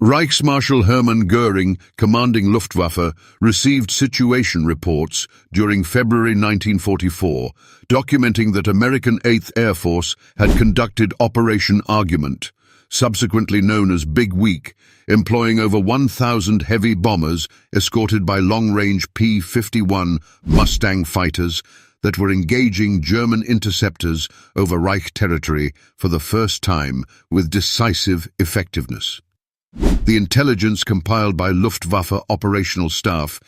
Reichsmarshal Hermann Göring, commanding Luftwaffe, received situation reports during February 1944, documenting that American 8th Air Force had conducted Operation Argument, subsequently known as Big Week, employing over 1,000 heavy bombers escorted by long-range P-51 Mustang fighters that were engaging German interceptors over Reich territory for the first time with decisive effectiveness. The intelligence compiled by Luftwaffe operational staff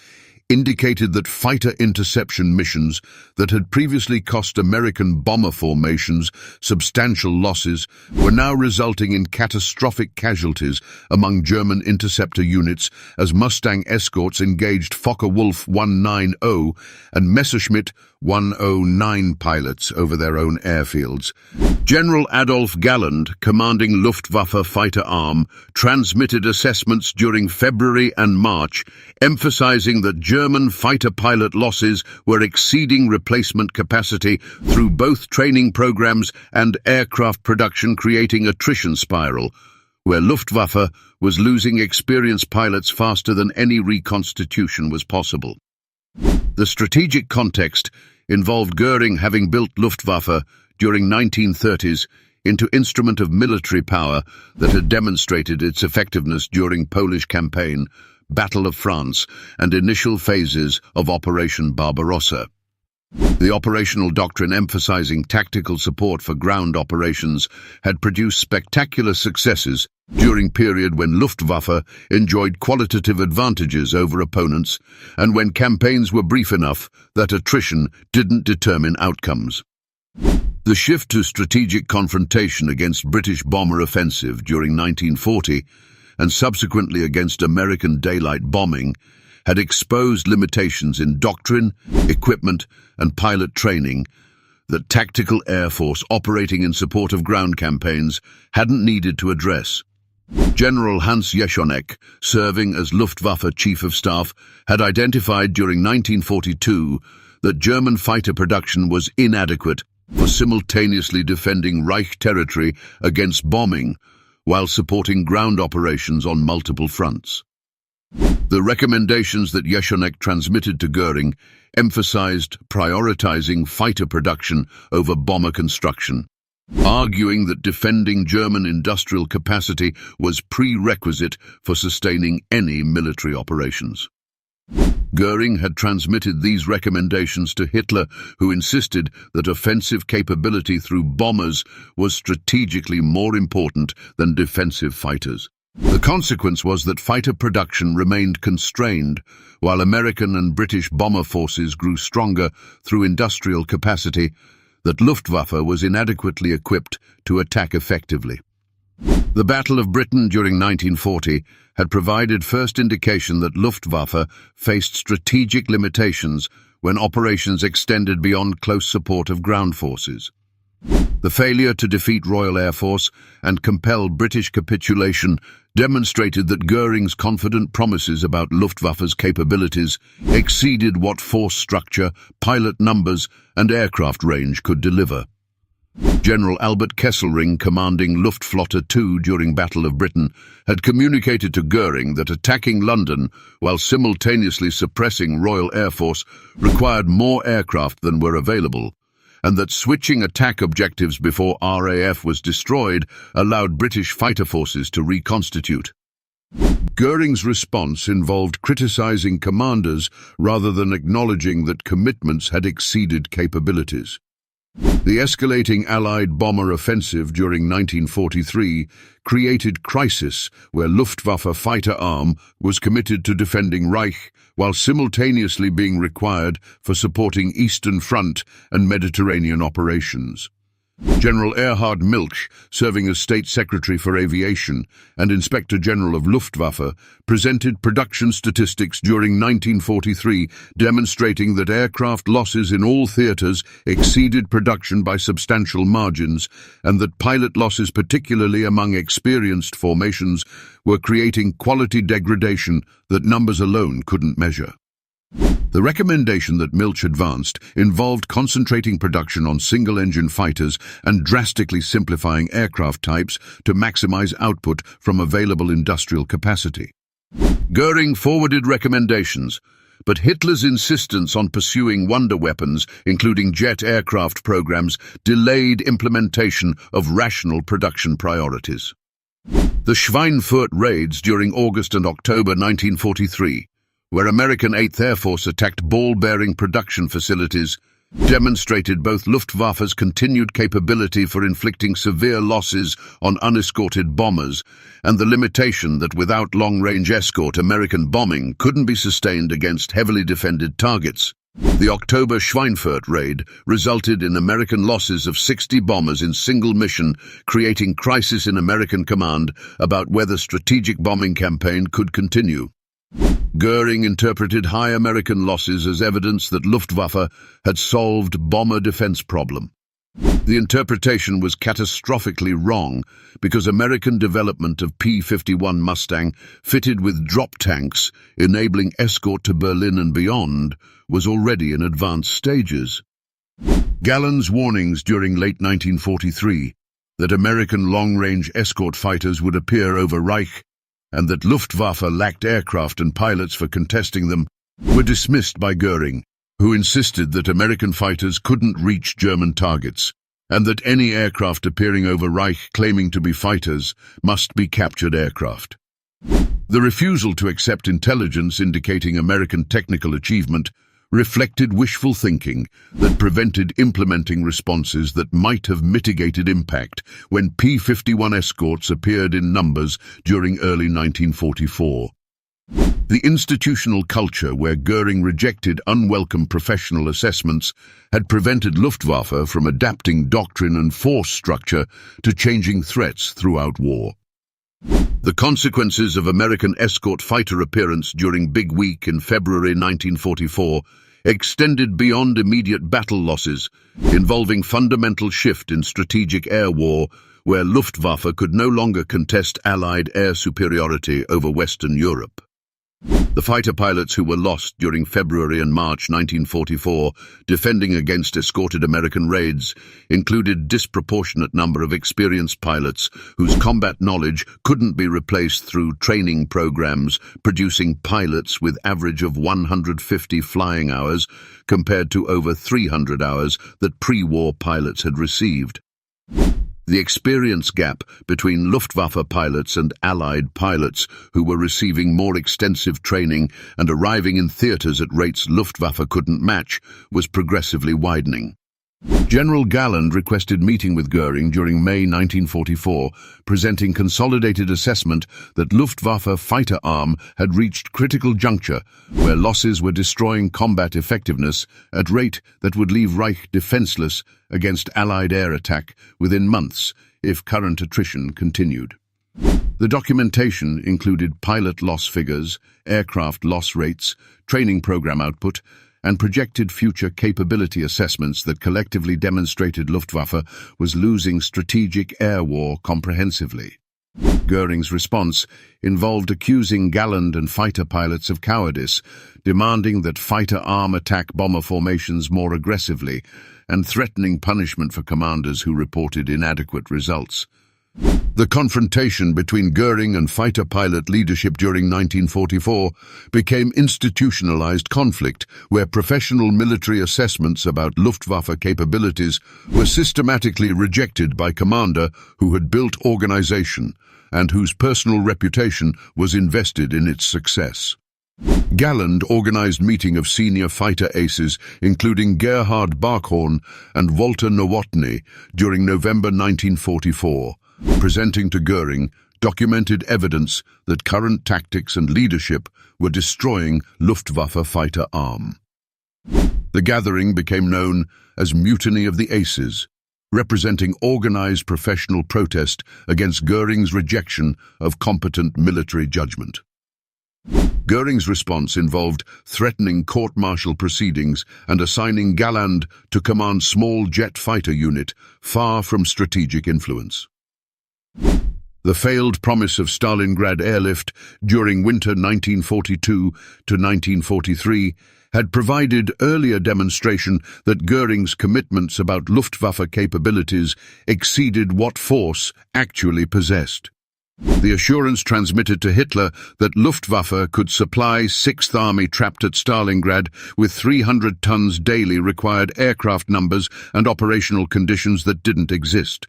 indicated that fighter interception missions that had previously cost American bomber formations substantial losses were now resulting in catastrophic casualties among German interceptor units as Mustang escorts engaged Focke-Wulf 190 and Messerschmitt 109 pilots over their own airfields. General Adolf Galland, commanding Luftwaffe Fighter Arm, transmitted assessments during February and March, emphasizing that German fighter pilot losses were exceeding replacement capacity through both training programs and aircraft production, creating attrition spiral, where Luftwaffe was losing experienced pilots faster than any reconstitution was possible. The strategic context involved Göring having built Luftwaffe during 1930s into instrument of military power that had demonstrated its effectiveness during Polish campaign, Battle of France, and initial phases of Operation Barbarossa. The operational doctrine emphasizing tactical support for ground operations had produced spectacular successes during period when Luftwaffe enjoyed qualitative advantages over opponents and when campaigns were brief enough that attrition didn't determine outcomes. The shift to strategic confrontation against British bomber offensive during 1940 and subsequently against American daylight bombing had exposed limitations in doctrine, equipment, and pilot training that tactical air force operating in support of ground campaigns hadn't needed to address. General Hans Jeschonnek, serving as Luftwaffe Chief of Staff, had identified during 1942 that German fighter production was inadequate for simultaneously defending Reich territory against bombing while supporting ground operations on multiple fronts. The recommendations that Jeschonnek transmitted to Göring emphasized prioritizing fighter production over bomber construction, arguing that defending German industrial capacity was prerequisite for sustaining any military operations. Göring had transmitted these recommendations to Hitler, who insisted that offensive capability through bombers was strategically more important than defensive fighters. The consequence was that fighter production remained constrained, while American and British bomber forces grew stronger through industrial capacity, that Luftwaffe was inadequately equipped to attack effectively. The Battle of Britain during 1940 had provided first indication that Luftwaffe faced strategic limitations when operations extended beyond close support of ground forces. The failure to defeat Royal Air Force and compel British capitulation demonstrated that Göring's confident promises about Luftwaffe's capabilities exceeded what force structure, pilot numbers, and aircraft range could deliver. General Albert Kesselring, commanding Luftflotte 2 during Battle of Britain, had communicated to Göring that attacking London while simultaneously suppressing Royal Air Force required more aircraft than were available, and that switching attack objectives before RAF was destroyed allowed British fighter forces to reconstitute. Göring's response involved criticizing commanders rather than acknowledging that commitments had exceeded capabilities. The escalating Allied bomber offensive during 1943 created crisis where Luftwaffe Fighter Arm was committed to defending Reich while simultaneously being required for supporting Eastern Front and Mediterranean operations. General Erhard Milch, serving as State Secretary for Aviation and Inspector General of Luftwaffe, presented production statistics during 1943 demonstrating that aircraft losses in all theaters exceeded production by substantial margins and that pilot losses, particularly among experienced formations, were creating quality degradation that numbers alone couldn't measure. The recommendation that Milch advanced involved concentrating production on single-engine fighters and drastically simplifying aircraft types to maximize output from available industrial capacity. Göring forwarded recommendations, but Hitler's insistence on pursuing wonder weapons, including jet aircraft programs, delayed implementation of rational production priorities. The Schweinfurt raids during August and October 1943, where American 8th Air Force attacked ball-bearing production facilities, demonstrated both Luftwaffe's continued capability for inflicting severe losses on unescorted bombers and the limitation that without long-range escort American bombing couldn't be sustained against heavily defended targets. The October Schweinfurt raid resulted in American losses of 60 bombers in single mission, creating crisis in American command about whether strategic bombing campaign could continue. Göring interpreted high American losses as evidence that Luftwaffe had solved bomber defense problem. The interpretation was catastrophically wrong because American development of P-51 Mustang, fitted with drop tanks, enabling escort to Berlin and beyond, was already in advanced stages. Galland's warnings during late 1943 that American long-range escort fighters would appear over Reich and that Luftwaffe lacked aircraft and pilots for contesting them, were dismissed by Göring, who insisted that American fighters couldn't reach German targets, and that any aircraft appearing over Reich claiming to be fighters must be captured aircraft. The refusal to accept intelligence indicating American technical achievement reflected wishful thinking that prevented implementing responses that might have mitigated impact when P-51 escorts appeared in numbers during early 1944. The institutional culture where Göring rejected unwelcome professional assessments had prevented Luftwaffe from adapting doctrine and force structure to changing threats throughout war. The consequences of American escort fighter appearance during Big Week in February 1944 extended beyond immediate battle losses, involving fundamental shift in strategic air war, where Luftwaffe could no longer contest Allied air superiority over Western Europe. The fighter pilots who were lost during February and March 1944, defending against escorted American raids, included disproportionate number of experienced pilots whose combat knowledge couldn't be replaced through training programs, producing pilots with average of 150 flying hours compared to over 300 hours that pre-war pilots had received. The experience gap between Luftwaffe pilots and Allied pilots who were receiving more extensive training and arriving in theaters at rates Luftwaffe couldn't match was progressively widening. General Galland requested meeting with Göring during May 1944, presenting consolidated assessment that Luftwaffe fighter arm had reached critical juncture where losses were destroying combat effectiveness at rate that would leave Reich defenseless against Allied air attack within months if current attrition continued. The documentation included pilot loss figures, aircraft loss rates, training program output, and projected future capability assessments that collectively demonstrated Luftwaffe was losing strategic air war comprehensively. Göring's response involved accusing Galland and fighter pilots of cowardice, demanding that fighter arm attack bomber formations more aggressively, and threatening punishment for commanders who reported inadequate results. The confrontation between Göring and fighter pilot leadership during 1944 became institutionalized conflict where professional military assessments about Luftwaffe capabilities were systematically rejected by commander who had built organization and whose personal reputation was invested in its success. Galland organized meeting of senior fighter aces including Gerhard Barkhorn and Walter Nowotny during November 1944. Presenting to Göring documented evidence that current tactics and leadership were destroying Luftwaffe fighter arm. The gathering became known as Mutiny of the Aces, representing organized professional protest against Göring's rejection of competent military judgment. Göring's response involved threatening court-martial proceedings and assigning Galland to command small jet fighter unit far from strategic influence. The failed promise of Stalingrad airlift during winter 1942 to 1943 had provided earlier demonstration that Göring's commitments about Luftwaffe capabilities exceeded what force actually possessed. The assurance transmitted to Hitler that Luftwaffe could supply 6th Army trapped at Stalingrad with 300 tons daily required aircraft numbers and operational conditions that didn't exist.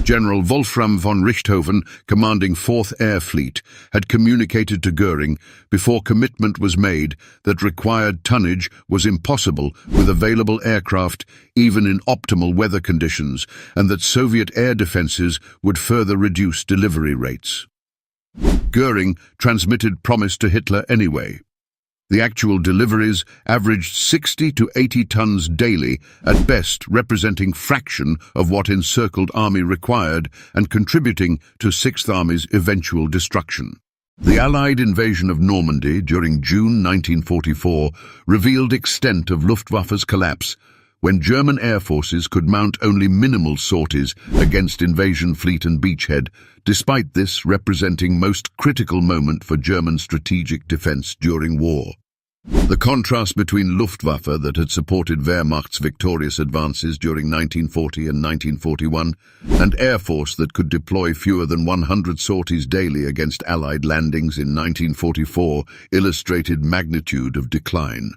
General Wolfram von Richthofen, commanding 4th Air Fleet, had communicated to Göring before commitment was made that required tonnage was impossible with available aircraft even in optimal weather conditions, and that Soviet air defenses would further reduce delivery rates. Göring transmitted promise to Hitler anyway. The actual deliveries averaged 60 to 80 tons daily, at best representing fraction of what encircled army required and contributing to 6th Army's eventual destruction. The Allied invasion of Normandy during June 1944 revealed extent of Luftwaffe's collapse, when German air forces could mount only minimal sorties against invasion fleet and beachhead, despite this representing most critical moment for German strategic defense during war. The contrast between Luftwaffe that had supported Wehrmacht's victorious advances during 1940 and 1941 and Air Force that could deploy fewer than 100 sorties daily against Allied landings in 1944 illustrated magnitude of decline.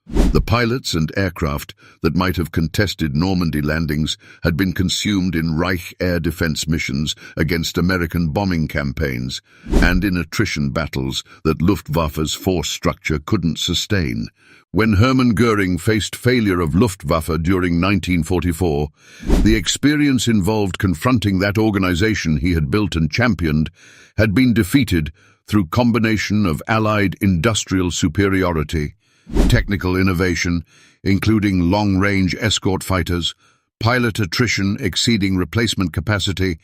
The pilots and aircraft that might have contested Normandy landings had been consumed in Reich air defense missions against American bombing campaigns and in attrition battles that Luftwaffe's force structure couldn't sustain. When Hermann Göring faced failure of Luftwaffe during 1944, the experience involved confronting that organization he had built and championed had been defeated through combination of Allied industrial superiority, technical innovation, including long-range escort fighters, pilot attrition exceeding replacement capacity,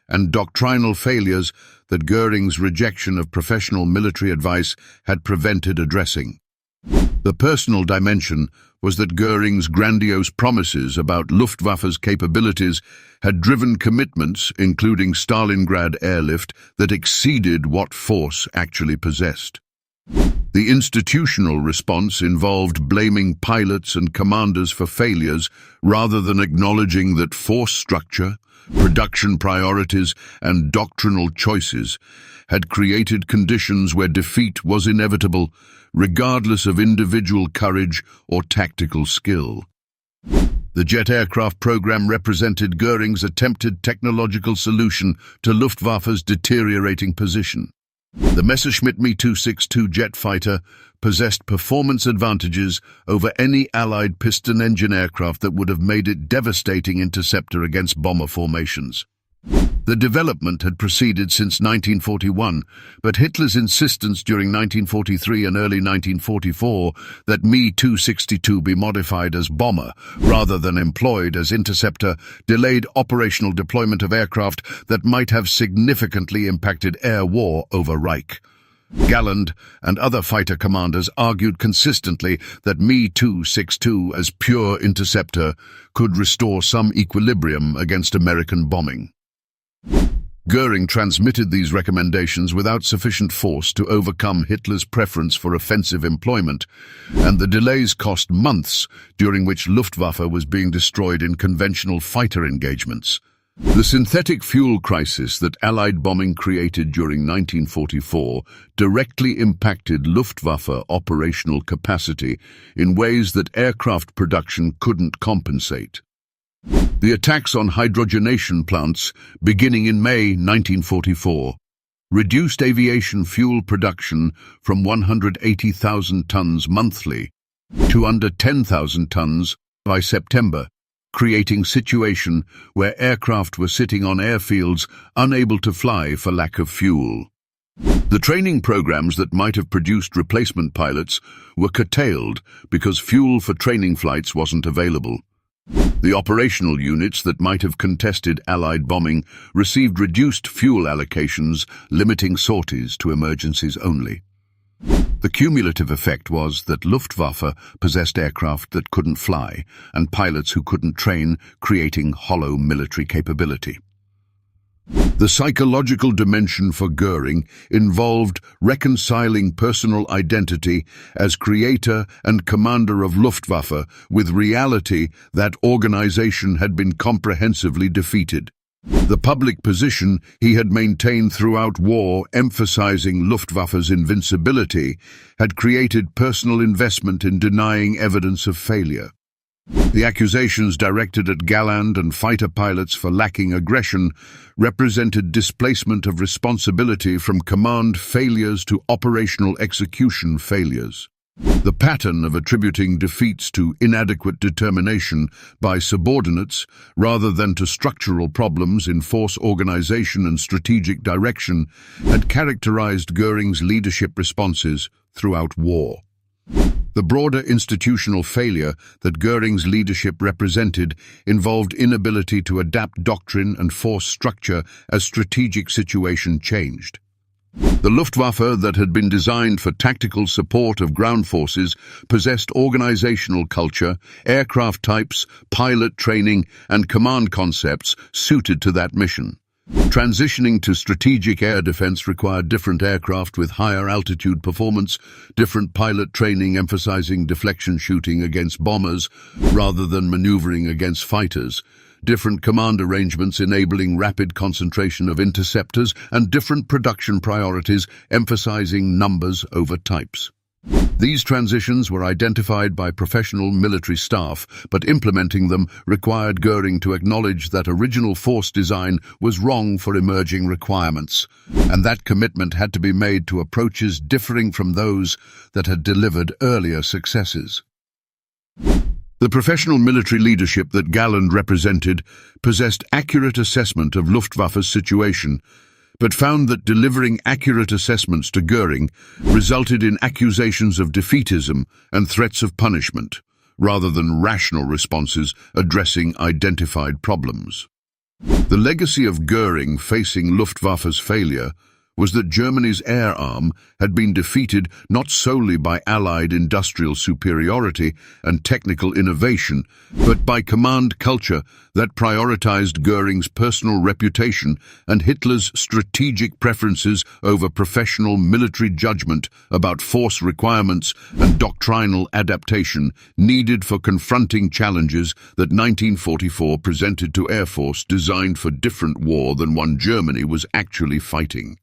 and doctrinal failures that Göring's rejection of professional military advice had prevented addressing. The personal dimension was that Göring's grandiose promises about Luftwaffe's capabilities had driven commitments, including Stalingrad airlift, that exceeded what force actually possessed. The institutional response involved blaming pilots and commanders for failures rather than acknowledging that force structure, production priorities, and doctrinal choices had created conditions where defeat was inevitable, regardless of individual courage or tactical skill. The jet aircraft program represented Göring's attempted technological solution to Luftwaffe's deteriorating position. The Messerschmitt Me-262 jet fighter possessed performance advantages over any Allied piston-engine aircraft that would have made it devastating interceptor against bomber formations. The development had proceeded since 1941, but Hitler's insistence during 1943 and early 1944 that Me-262 be modified as bomber rather than employed as interceptor delayed operational deployment of aircraft that might have significantly impacted air war over Reich. Galland and other fighter commanders argued consistently that Me-262 as pure interceptor could restore some equilibrium against American bombing. Göring transmitted these recommendations without sufficient force to overcome Hitler's preference for offensive employment, and the delays cost months during which Luftwaffe was being destroyed in conventional fighter engagements. The synthetic fuel crisis that Allied bombing created during 1944 directly impacted Luftwaffe operational capacity in ways that aircraft production couldn't compensate. The attacks on hydrogenation plants, beginning in May 1944, reduced aviation fuel production from 180,000 tons monthly to under 10,000 tons by September, creating a situation where aircraft were sitting on airfields unable to fly for lack of fuel. The training programs that might have produced replacement pilots were curtailed because fuel for training flights wasn't available. The operational units that might have contested Allied bombing received reduced fuel allocations, limiting sorties to emergencies only. The cumulative effect was that Luftwaffe possessed aircraft that couldn't fly and pilots who couldn't train, creating hollow military capability. The psychological dimension for Göring involved reconciling personal identity as creator and commander of Luftwaffe with reality that organization had been comprehensively defeated. The public position he had maintained throughout war, emphasizing Luftwaffe's invincibility, had created personal investment in denying evidence of failure. The accusations directed at Galland and fighter pilots for lacking aggression represented displacement of responsibility from command failures to operational execution failures. The pattern of attributing defeats to inadequate determination by subordinates rather than to structural problems in force organization and strategic direction had characterized Göring's leadership responses throughout war. The broader institutional failure that Göring's leadership represented involved inability to adapt doctrine and force structure as strategic situation changed. The Luftwaffe that had been designed for tactical support of ground forces possessed organizational culture, aircraft types, pilot training, and command concepts suited to that mission. Transitioning to strategic air defense required different aircraft with higher altitude performance, different pilot training emphasizing deflection shooting against bombers rather than maneuvering against fighters, different command arrangements enabling rapid concentration of interceptors, and different production priorities emphasizing numbers over types. These transitions were identified by professional military staff, but implementing them required Göring to acknowledge that original force design was wrong for emerging requirements, and that commitment had to be made to approaches differing from those that had delivered earlier successes. The professional military leadership that Galland represented possessed accurate assessment of Luftwaffe's situation, but found that delivering accurate assessments to Göring resulted in accusations of defeatism and threats of punishment, rather than rational responses addressing identified problems. The legacy of Göring facing Luftwaffe's failure was that Germany's air arm had been defeated not solely by Allied industrial superiority and technical innovation, but by command culture that prioritized Göring's personal reputation and Hitler's strategic preferences over professional military judgment about force requirements and doctrinal adaptation needed for confronting challenges that 1944 presented to Air Force designed for different war than one Germany was actually fighting.